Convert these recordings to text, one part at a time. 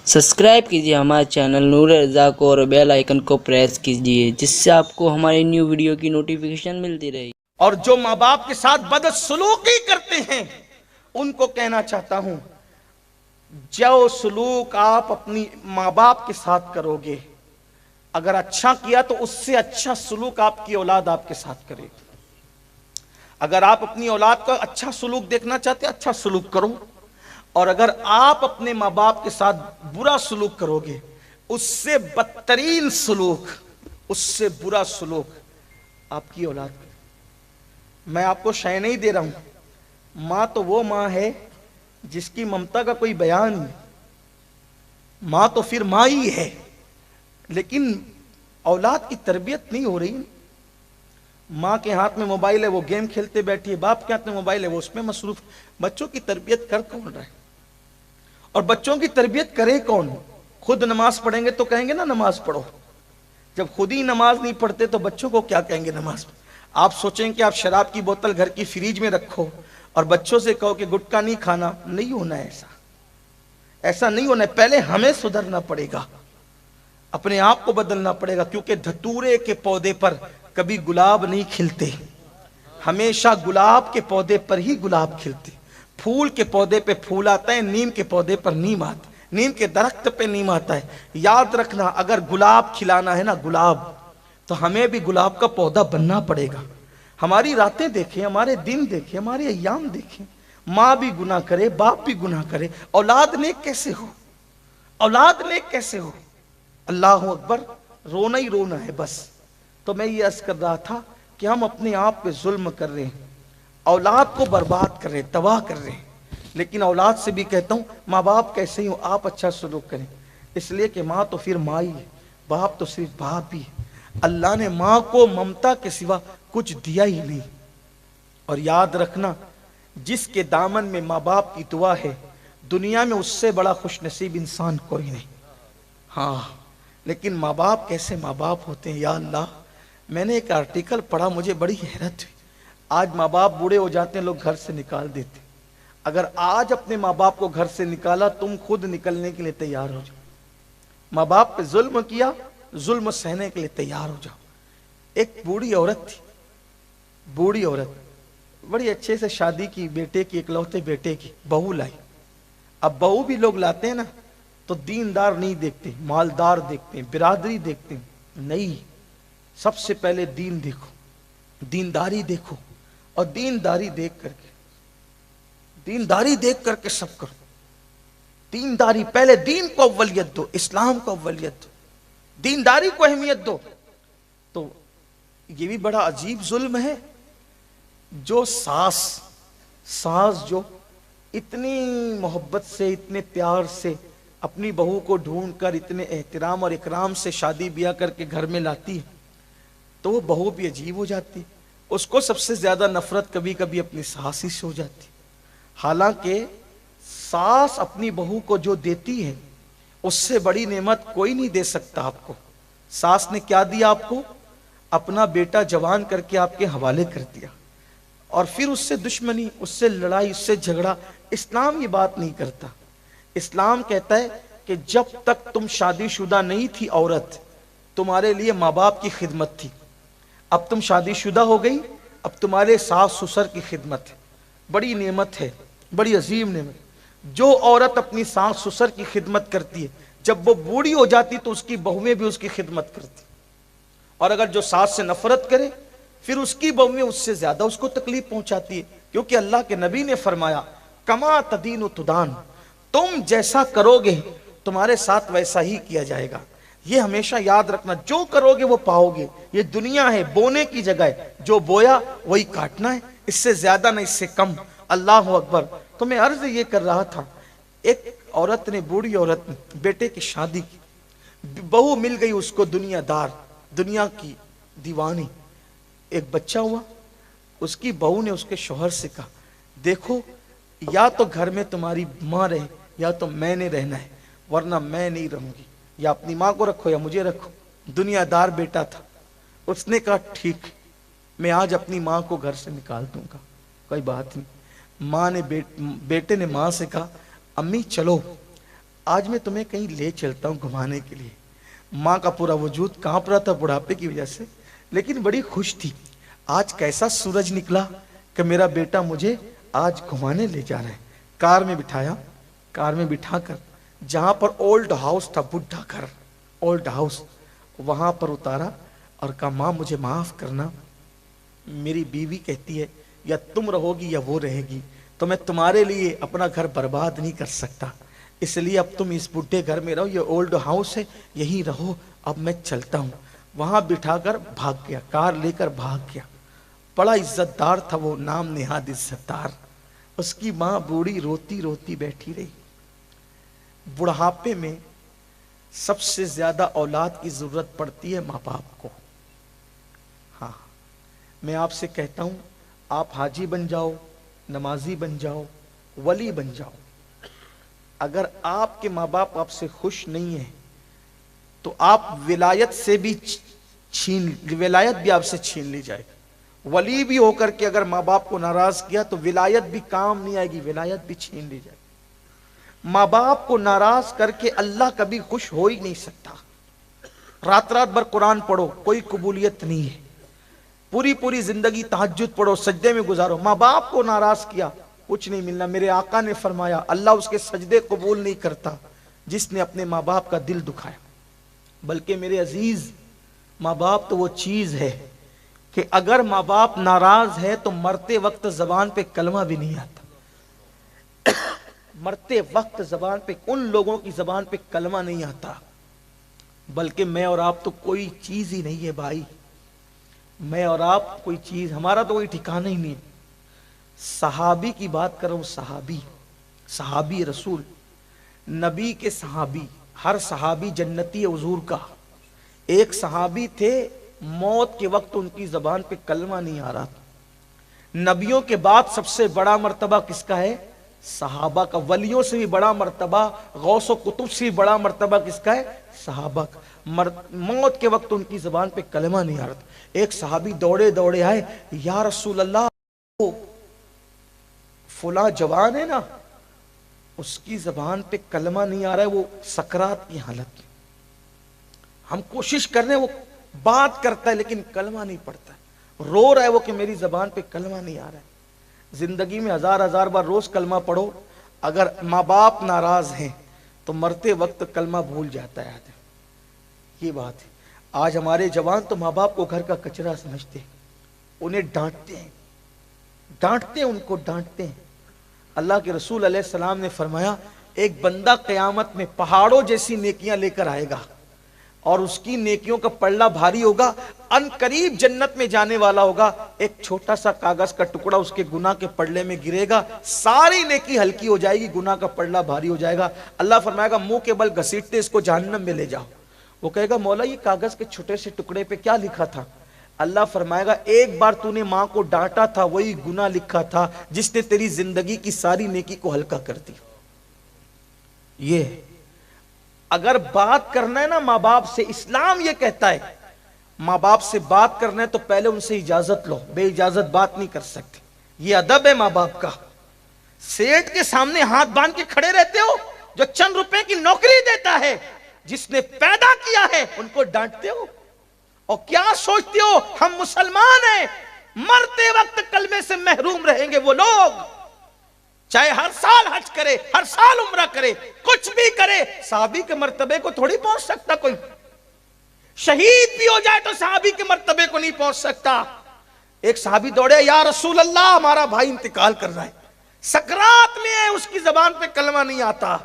Subscribe कीजिए हमारे channel नूर रज़ा को और बेल आइकन को प्रेस कीजिए, जिससे आपको हमारी न्यू वीडियो की नोटिफिकेशन मिलती रहे। और जो माँ बाप के साथ बदसलूकी करते हैं उनको कहना चाहता हूं, जो सलूक आप अपनी माँ बाप के साथ करोगे, अगर अच्छा किया तो उससे अच्छा सलूक आपकी औलाद आपके साथ करेगी। अगर आप अपनी औलाद का अच्छा सलूक देखना चाहते हैं, अच्छा सलूक करो, और अगर आप अपने माँ बाप के साथ बुरा सलूक करोगे, उससे बदतरीन सलूक, उससे बुरा सलूक आपकी औलाद करे। मैं आपको शय नहीं दे रहा हूं, मां तो वो मां है जिसकी ममता का कोई बयान नहीं, मां तो फिर मां ही है, लेकिन औलाद की तरबियत नहीं हो रही। माँ के हाथ में मोबाइल है, वो गेम खेलते बैठी है, बाप के हाथ में मोबाइल है, वो उसमें मसरूफ। बच्चों की तरबियत कर कौन रहा है? और बच्चों की तरबियत करे कौन? खुद नमाज पढ़ेंगे तो कहेंगे ना नमाज पढ़ो, जब खुद ही नमाज नहीं पढ़ते तो बच्चों को क्या कहेंगे नमाज? आप सोचें कि आप शराब की बोतल घर की फ्रिज में रखो और बच्चों से कहो कि गुटखा नहीं खाना, नहीं होना है ऐसा, ऐसा नहीं होना है। पहले हमें सुधरना पड़ेगा, अपने आप को बदलना पड़ेगा, क्योंकि धतूरे के पौधे पर कभी गुलाब नहीं खिलते, हमेशा गुलाब के पौधे पर ही गुलाब खिलते। फूल के पौधे पे फूल आता है, नीम के पौधे पर नीम आता है, नीम के दरख्त पे नीम आता है। याद रखना, अगर गुलाब खिलाना है ना गुलाब, तो हमें भी गुलाब का पौधा बनना पड़ेगा। हमारी रातें देखें, हमारे दिन देखें, हमारे अय्याम देखें, माँ भी गुनाह करे, बाप भी गुनाह करे, औलाद नेक कैसे हो? औलाद नेक कैसे हो? अल्लाह अकबर, रोना ही रोना है बस। तो मैं ये अर्ज कर रहा था कि हम अपने आप पे जुल्म कर रहे हैं, औलाद को बर्बाद कर रहे हैं, तबाह कर रहे हैं। लेकिन औलाद से भी कहता हूँ, माँ बाप कैसे ही हो, आप अच्छा सलूक करें, इसलिए कि माँ तो फिर माँ ही है, बाप तो सिर्फ बाप ही है। अल्लाह ने माँ को ममता के सिवा कुछ दिया ही नहीं। और याद रखना, जिसके दामन में माँ बाप की दुआ है, दुनिया में उससे बड़ा खुशनसीब इंसान कोई नहीं। हाँ, लेकिन माँ बाप कैसे माँ बाप होते हैं, या अल्लाह। मैंने एक आर्टिकल पढ़ा, मुझे बड़ी हैरत हुई। आज माँ बाप बूढ़े हो जाते हैं, लोग घर से निकाल देते। अगर आज अपने माँ बाप को घर से निकाला, तुम खुद निकलने के लिए तैयार हो जाओ। माँ बाप पे जुल्म किया, जुल्म सहने के लिए तैयार हो जाओ। एक बूढ़ी औरत थी, बूढ़ी औरत बड़ी अच्छे से शादी की, बेटे की, इकलौते बेटे की बहू लाई। अब बहू भी लोग लाते हैं ना, तो दीनदार नहीं देखते, मालदार देखते हैं, बिरादरी देखते हैं। नहीं, सबसे पहले दीन देखो, दीनदारी देखो, और दीनदारी देख करके, दीनदारी देख करके सब करो। दीनदारी पहले, दीन को अव्वलियत दो, इस्लाम को अव्वलियत दो, दीनदारी को अहमियत दो। तो ये भी बड़ा अजीब जुल्म है, जो सास जो इतनी मोहब्बत से, इतने प्यार से अपनी बहू को ढूंढ कर, इतने एहतराम और इकराम से शादी ब्याह करके घर में लाती है, तो वो बहू भी अजीब हो जाती। उसको सबसे ज्यादा नफरत कभी कभी अपनी सास ही से हो जाती। हालांकि सास अपनी बहू को जो देती है, उससे बड़ी नेमत कोई नहीं दे सकता आपको। सास ने क्या दिया आपको? अपना बेटा जवान करके आपके हवाले कर दिया, और फिर उससे दुश्मनी, उससे लड़ाई, उससे झगड़ा। इस्लाम ये बात नहीं करता। इस्लाम कहता है कि जब तक तुम शादीशुदा नहीं थी औरत, तुम्हारे लिए माँ बाप की खिदमत थी। अब तुम शादीशुदा हो गई, अब तुम्हारे सास ससुर की खिदमत है। बड़ी नेमत है, बड़ी अजीम नेमत। जो औरत अपनी सास ससुर की खिदमत करती है, जब वो बूढ़ी हो जाती तो उसकी बहुएं भी उसकी खिदमत करती। और अगर जो सास से नफरत करे, फिर उसकी बहुएं उससे ज्यादा उसको तकलीफ पहुंचाती है। क्योंकि अल्लाह के नबी ने फरमाया, कमा तदीन तुदान, तुम जैसा करोगे तुम्हारे साथ वैसा ही किया जाएगा। ये हमेशा याद रखना, जो करोगे वो पाओगे। ये दुनिया है, बोने की जगह है, जो बोया वही काटना है, इससे ज्यादा नहीं, इससे कम। अल्लाह अकबर। तो मैं अर्ज ये कर रहा था, एक औरत ने, बूढ़ी औरत ने बेटे की शादी की, बहू मिल गई उसको दुनियादार, दुनिया की दीवानी। एक बच्चा हुआ, उसकी बहू ने उसके शौहर से कहा, देखो या तो घर में तुम्हारी माँ रहे, या तो मैंने रहना है, वरना मैं नहीं रहूंगी। या अपनी माँ को रखो या मुझे रखो। दुनियादार बेटा था। उसने कहा ठीक, मैं आज अपनी माँ को घर से निकाल दूंगा, कोई बात नहीं। माँ ने बेटे ने माँ से कहा, अम्मी चलो آج میں تمہیں کہیں لے چلتا ہوں گھمانے کے لیے. ماں کا پورا وجود کانپ رہا تھا بڑھاپے کی وجہ سے, لیکن بڑی خوش تھی. آج کیسا سورج نکلا کہ میرا بیٹا مجھے آج گھمانے لے جا رہا ہے. کار میں بٹھایا, کار میں بٹھا کر جہاں پر اولڈ ہاؤس تھا, بڈھا گھر, اولڈ ہاؤس, وہاں پر اتارا اور کہا ماں مجھے معاف کرنا, میری بیوی کہتی ہے یا تم رہو گی یا وہ رہے گی, تو میں تمہارے لیے اپنا گھر برباد نہیں کر سکتا, اس لیے اب تم اس بڈھے گھر میں رہو, یہ اولڈ ہاؤس ہے یہی رہو, اب میں چلتا ہوں. وہاں بٹھا کر بھاگ گیا, کار لے کر بھاگ گیا. بڑا عزت دار تھا وہ, نام نہاد عزت دار. اس کی ماں بوڑھی روتی روتی بیٹھی رہی. بڑھاپے میں سب سے زیادہ اولاد کی ضرورت پڑتی ہے ماں باپ کو. ہاں میں آپ سے کہتا ہوں, آپ حاجی بن جاؤ, نمازی بن جاؤ, ولی بن جاؤ, اگر آپ کے ماں باپ آپ سے خوش نہیں ہیں تو آپ ولایت سے بھی ولایت بھی آپ سے چھین لی جائے گی. ولی بھی ہو کر کے اگر ماں باپ کو ناراض کیا تو ولایت بھی کام نہیں آئے گی, ولایت بھی چھین لی جائے گی. ماں باپ کو ناراض کر کے اللہ کبھی خوش ہو ہی نہیں سکتا. رات رات بھر قرآن پڑھو کوئی قبولیت نہیں ہے, پوری پوری زندگی تہجد پڑھو سجدے میں گزارو, ماں باپ کو ناراض کیا کچھ نہیں ملنا. میرے آقا نے فرمایا اللہ اس کے سجدے قبول نہیں کرتا جس نے اپنے ماں باپ کا دل دکھایا. بلکہ میرے عزیز, ماں باپ تو وہ چیز ہے کہ اگر ماں باپ ناراض ہے تو مرتے وقت زبان پہ کلمہ بھی نہیں آتا. مرتے وقت زبان پہ, ان لوگوں کی زبان پہ کلمہ نہیں آتا. بلکہ میں اور آپ تو کوئی چیز ہی نہیں ہے بھائی, میں اور آپ کوئی چیز, ہمارا تو کوئی ٹھکانہ ہی نہیں. صحابی کی بات کر رہا ہوں, صحابی, صحابی رسول, نبی کے صحابی, ہر صحابی جنتی حضور کا. ایک صحابی تھے موت کے وقت ان کی زبان پہ کلمہ نہیں آ رہا. نبیوں کے بعد سب سے بڑا مرتبہ کس کا ہے؟ صحابہ کا. ولیوں سے بھی بڑا مرتبہ, غوث و کتب سے بھی بڑا مرتبہ کس کا ہے؟ صحابہ کا. موت کے وقت ان کی زبان پہ کلمہ نہیں آ رہا تھا. ایک صحابی دوڑے دوڑے آئے, یا رسول اللہ فلاں جوان ہے نا, اس کی زبان پہ کلمہ نہیں آ رہا ہے, وہ سکرات کی حالت میں, ہم کوشش کر رہے ہیں, وہ بات کرتا ہے لیکن کلمہ نہیں پڑتا, رو رہا ہے وہ کہ میری زبان پہ کلمہ نہیں آ رہا ہے. زندگی میں ہزار ہزار بار روز کلمہ پڑھو, اگر ماں باپ ناراض ہیں تو مرتے وقت کلمہ بھول جاتا ہے آدمی. یہ بات ہے. آج ہمارے جوان تو ماں باپ کو گھر کا کچرا سمجھتے ہیں, انہیں ڈانٹتے ہیں, ڈانٹتے ہیں, ان کو ڈانٹتے ہیں. اللہ کے رسول علیہ السلام نے فرمایا ایک بندہ قیامت میں پہاڑوں جیسی نیکیاں لے کر آئے گا اور اس کی نیکیوں کا پلڑا بھاری ہوگا, ان قریب جنت میں جانے والا ہوگا. ایک چھوٹا سا کاغذ کا ٹکڑا اس کے گناہ کے پلڑے میں گرے گا, ساری نیکی ہلکی ہو جائے گی, گناہ کا پلڑا بھاری ہو جائے گا. اللہ فرمائے گا منہ کے بل گھسیٹتے اس کو جہنم میں لے جاؤ. وہ کہے گا مولا یہ کاغذ کے چھوٹے سے ٹکڑے پہ کیا لکھا تھا؟ اللہ فرمائے گا ایک بار تو نے ماں کو ڈانٹا تھا, وہی گناہ لکھا تھا جس نے تیری زندگی کی ساری نیکی کو ہلکا کر دی. یہ اگر بات کرنا ہے نا ماں باپ سے, اسلام یہ کہتا ہے ماں باپ سے بات کرنا ہے تو پہلے ان سے اجازت لو, بے اجازت بات نہیں کر سکتے. یہ ادب ہے ماں باپ کا. سیٹ کے سامنے ہاتھ باندھ کے کھڑے رہتے ہو, جو چند روپے کی نوکری دیتا ہے, جس نے پیدا کیا ہے, ان کو ڈانٹتے ہو. اور کیا سوچتے ہو ہم مسلمان ہیں, مرتے وقت کلمے سے محروم رہیں گے وہ لوگ, چاہے ہر سال حج کرے, ہر سال عمرہ کرے, کچھ بھی کرے, صحابی کے مرتبے کو تھوڑی پہنچ سکتا کوئی. شہید بھی ہو جائے تو صحابی کے مرتبے کو نہیں پہنچ سکتا. ایک صحابی دوڑے, یا رسول اللہ ہمارا بھائی انتقال کر رہا ہے, سکرات میں ہے, اس کی زبان پہ کلمہ نہیں آتا.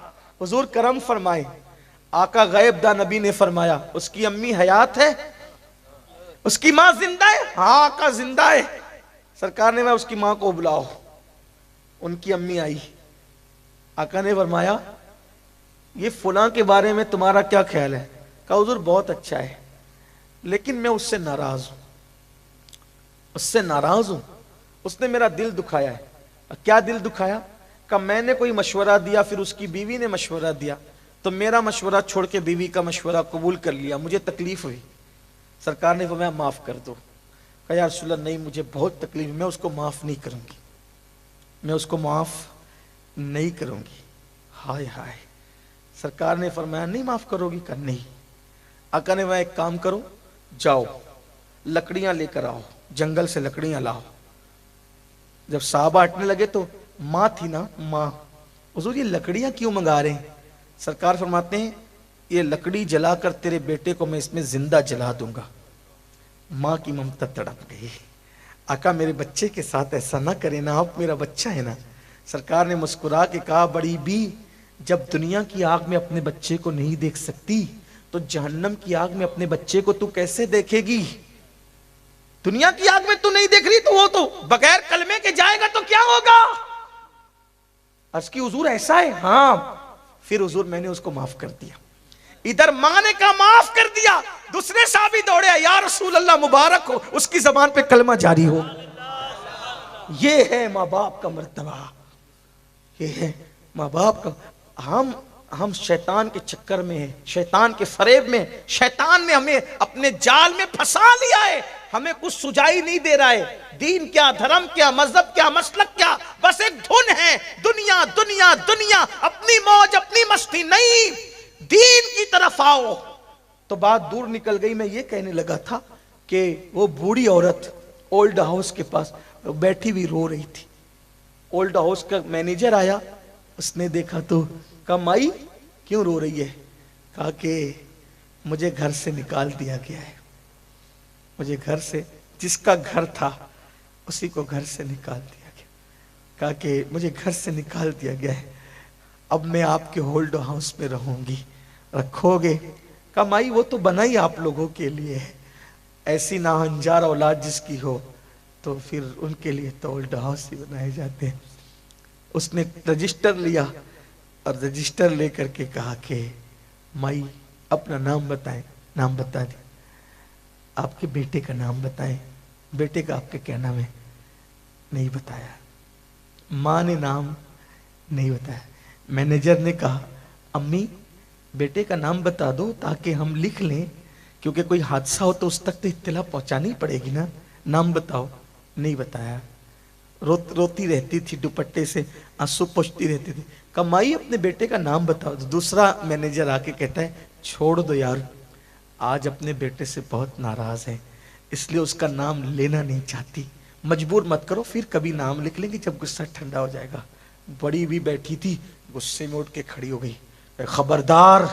حضور کرم فرمائے, آقا غیب دا نبی نے فرمایا اس کی امی حیات ہے, اس کی ماں زندہ ہے؟ ہاں آقا زندہ ہے. سرکار نے میں اس کی ماں کو بلاؤ. ان کی امی آئی, آقا نے فرمایا یہ فلاں کے بارے میں تمہارا کیا خیال ہے؟ کہا حضور بہت اچھا ہے لیکن میں اس سے ناراض ہوں, اس سے ناراض ہوں, اس نے میرا دل دکھایا ہے. کیا دل دکھایا؟ کہ میں نے کوئی مشورہ دیا, پھر اس کی بیوی نے مشورہ دیا, تو میرا مشورہ چھوڑ کے بیوی کا مشورہ قبول کر لیا, مجھے تکلیف ہوئی. سرکار نے فرمایا معاف کر دو. کہا یا رسول اللہ نہیں مجھے بہت تکلیف, میں اس کو معاف نہیں کروں گی, میں اس کو معاف نہیں کروں گی. ہائے ہائے, सरकार ने फरमाया नहीं माफ करोगी? कर नहीं। आका ने वह एक काम करो, जाओ लकड़ियां लेकर आओ, जंगल से लकड़ियां लाओ। जब साहबा हटने लगे तो माँ थी ना, माँ, हुजूर ये लकड़ियां क्यों मंगा रहे हैं? सरकार फरमाते हैं ये लकड़ी जलाकर तेरे बेटे को मैं इसमें जिंदा जला दूंगा। माँ की ममता तड़प गई, आका मेरे बच्चे के साथ ऐसा ना करे ना, आप मेरा बच्चा है ना। सरकार ने मुस्कुरा के कहा, बड़ी बी, जब दुनिया की आग में अपने बच्चे को नहीं देख सकती तो जहन्नम की आग में अपने बच्चे को तू कैसे देखेगी? दुनिया की आग में तू नहीं देख रही तो वो तो बगैर कलमे के जाएगा तो क्या होगा? अर्ज की हुजूर ऐसा है? हाँ। फिर हुजूर मैंने उसको माफ कर दिया। इधर मां ने कहा माफ कर दिया, दूसरे साहबी दौड़े, या रसूल अल्लाह मुबारक हो, उसकी जबान पे कलमा जारी हो। ये है माँ बाप का मर्तबा, ये है माँ बाप का। हम शैतान के चक्कर में हैं, शैतान के फरेब में, शैतान ने हमें अपने जाल में फंसा लिया है। हमें कुछ सुझाई नहीं दे रहा है, दीन क्या, धर्म क्या, मजहब क्या, मसलक क्या, बस एक धुन है, दुनिया दुनिया दुनिया, अपनी मौज अपनी मस्ती। नहीं, दीन की तरफ आओ। तो बात दूर निकल गई। मैं ये कहने लगा था कि वो बूढ़ी औरत ओल्ड हाउस के पास बैठी हुई रो रही थी। ओल्ड हाउस का मैनेजर आया, उसने देखा तो कहा माई क्यों रो रही है? कहा कि मुझे घर से निकाल दिया गया है, मुझे घर से, जिसका घर था उसी को घर से निकाल दिया गया। कहा कि मुझे घर से निकाल दिया गया है, अब मैं आपके होल्ड हाउस में रहूंगी, रखोगे? कहा माई वो तो बना ही आप लोगों के लिए है, ऐसी नाहंजार औलाद जिसकी हो तो फिर उनके लिए तो होल्ड हाउस ही बनाए जाते हैं। उसने रजिस्टर लिया और रजिस्टर लेकर के कहा कि माई अपना नाम बताएं। नाम बता दिया। आपके बेटे का नाम बताएं। बेटे का आपके क्या नाम है? नहीं बताया। माँ ने नाम नहीं बताया। मैनेजर ने कहा अम्मी बेटे का नाम बता दो ताकि हम लिख लें, क्योंकि कोई हादसा हो तो उस तक तो इत्तला पहुंचानी पड़ेगी ना, नाम बताओ। नहीं बताया। रोती रहती थी, दुपट्टे से आंसू पोंछती रहती थी। कमाई अपने बेटे का नाम बताओ। तो दूसरा मैनेजर आके कहता है छोड़ दो यार, आज अपने बेटे से बहुत नाराज है इसलिए उसका नाम लेना नहीं चाहती, मजबूर मत करो, फिर कभी नाम लिख लेंगे जब गुस्सा ठंडा हो जाएगा। बड़ी भी बैठी थी, गुस्से में उठ के खड़ी हो गई, खबरदार,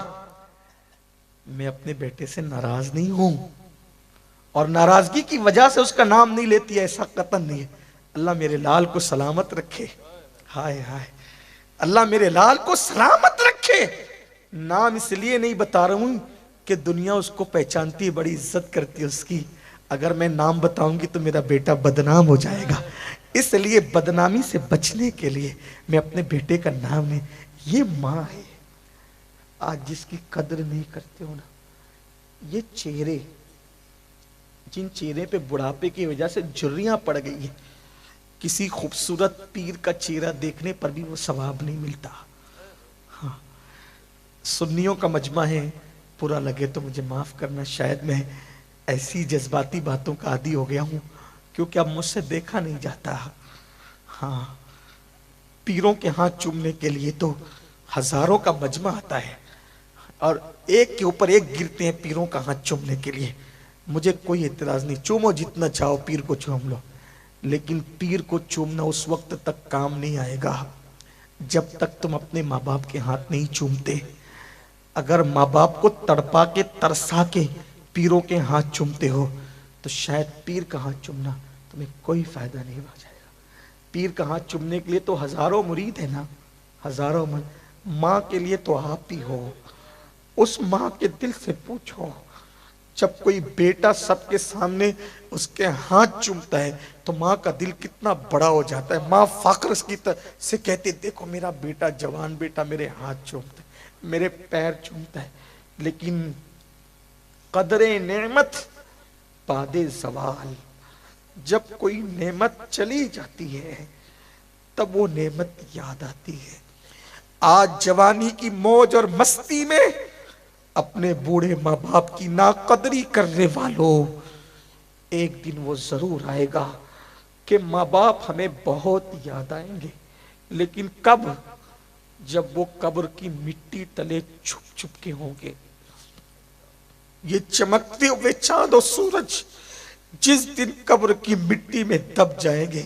मैं अपने बेटे से नाराज नहीं हूं और नाराजगी की वजह से उसका नाम नहीं लेती, ऐसा कतन नहीं है। अल्लाह मेरे लाल को सलामत रखे। हाय हाय, अल्लाह मेरे लाल को सलामत रखे। नाम इसलिए नहीं बता रहा हूं कि दुनिया उसको पहचानती है, बड़ी इज्जत करती है उसकी। अगर मैं नाम बताऊंगी तो मेरा बेटा बदनाम हो जाएगा, इसलिए बदनामी से बचने के लिए मैं अपने बेटे का नाम नहीं। ये माँ है आज जिसकी कदर नहीं करते हो ना, ये चेहरे, जिन चेहरे पे बुढ़ापे की वजह से झुर्रियां पड़ गई है, किसी खूबसूरत पीर का चेहरा देखने पर भी वो सवाब नहीं मिलता। हाँ, सुन्नियों का मजमा है, बुरा लगे तो मुझे माफ करना, शायद मैं ऐसी जज्बाती बातों का आदी हो गया हूं क्योंकि अब मुझसे देखा नहीं जाता। हाँ, पीरों के हाथ चूमने के लिए तो हजारों का मजमा आता है और एक के ऊपर एक गिरते हैं पीरों का हाथ चूमने के लिए। मुझे कोई एतराज नहीं, चूमो जितना चाहो, पीर को चूम लो, लेकिन पीर को चूमना उस वक्त तक काम नहीं आएगा जब तक तुम अपने माँ बाप के हाथ नहीं चूमते। अगर माँ बाप को तड़पा के तरसा के पीरों के हाथ चूमते हो तो शायद पीर का हाथ चूमना तुम्हें कोई फायदा नहीं हो जाएगा। पीर का हाथ चूमने के लिए तो हजारों मुरीद है ना, हजारों माँ के लिए तो आप ही हो। उस माँ के दिल से पूछो, जब कोई बेटा सबके सामने उसके हाथ चूमता है तो माँ का दिल कितना बड़ा हो जाता है। माँ फख्र की से कहती, देखो मेरा बेटा, जवान बेटा मेरे हाथ चूमता है, मेरे पैर चूमता है। लेकिन कदरे नेमत बादे ज़वाल, जब कोई नेमत चली जाती है तब वो नेमत याद आती है। आज जवानी की मौज और मस्ती में अपने बूढ़े माँ बाप की नाकदरी करने वालों, एक दिन वो जरूर आएगा कि माँ बाप हमें बहुत याद आएंगे, लेकिन कब? जब वो कब्र की मिट्टी तले छुप छुप के होंगे। ये चमकते हुए चांद और सूरज जिस दिन कब्र की मिट्टी में दब जाएंगे,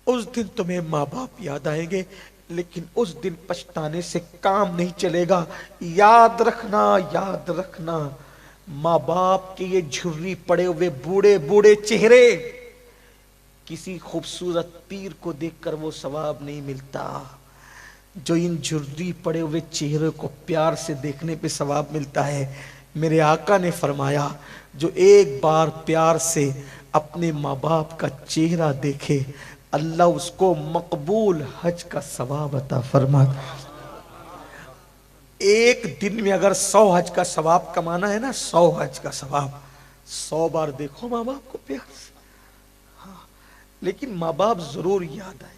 उस दिन तुम्हें माँ बाप याद आएंगे, लेकिन उस दिन पछताने से काम नहीं चलेगा। याद रखना, याद रखना, माँ बाप के ये झुर्री पड़े हुए बूढ़े बूढ़े चेहरे, किसी खूबसूरत पीर को देखकर वो सवाब नहीं मिलता। जो इन झुर्री पड़े हुए चेहरे को प्यार से देखने पे सवाब मिलता है। मेरे आका ने फरमाया, जो एक बार प्यार से अपने माँ बाप का चेहरा देखे, अल्लाह उसको मकबूल हज का सवाब अता फरमाता। एक दिन में अगर 100 हज का सवाब कमाना है ना, 100 हज का सवाब, 100 बार देखो माँ बाप को प्यार से। हाँ, लेकिन माँ बाप जरूर याद आए।